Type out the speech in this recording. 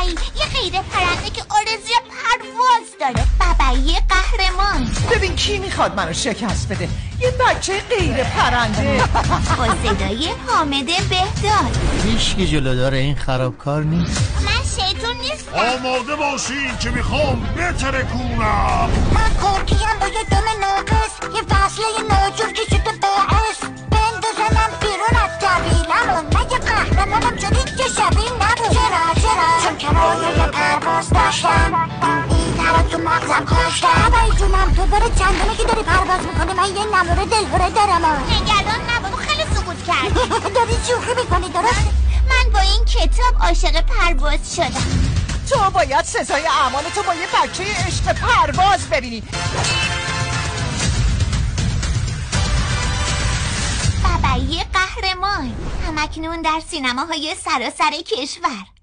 بابایی یه غیر پرنده که آرزوی پرواز داره. بابایی قهرمان. ببین کی میخواد منو شکست بده؟ یه بچه غیر پرنده. با صدای حامد بهداد. هیچکی جلودار این خرابکار نیست. من شیطون نیستم. آماده باشین که میخوام بترکونم. من کورکیم با یه دم ناقص، یه وصله ناجور که شده باعث بندازنم بیرون از طویلمون. من یه قهرمانم جدید که شبیه نبود. چرا؟ چون که رویای پرواز داشتم، این طرف تو مغزم کاشتم. بابایی جونم تو باره چندانه که داری پرواز میکنی من یه نمور دلهوره دارم. نگران نبا، خیلی سقوط کردی. داری شوخی میکنی درست؟ من با این کتاب عاشق پرواز شدم. تو باید سزای اعمالتو با یه بچه عشق پرواز ببینی. بابایی قهرمان همکنون در سینماهای سراسر کشور.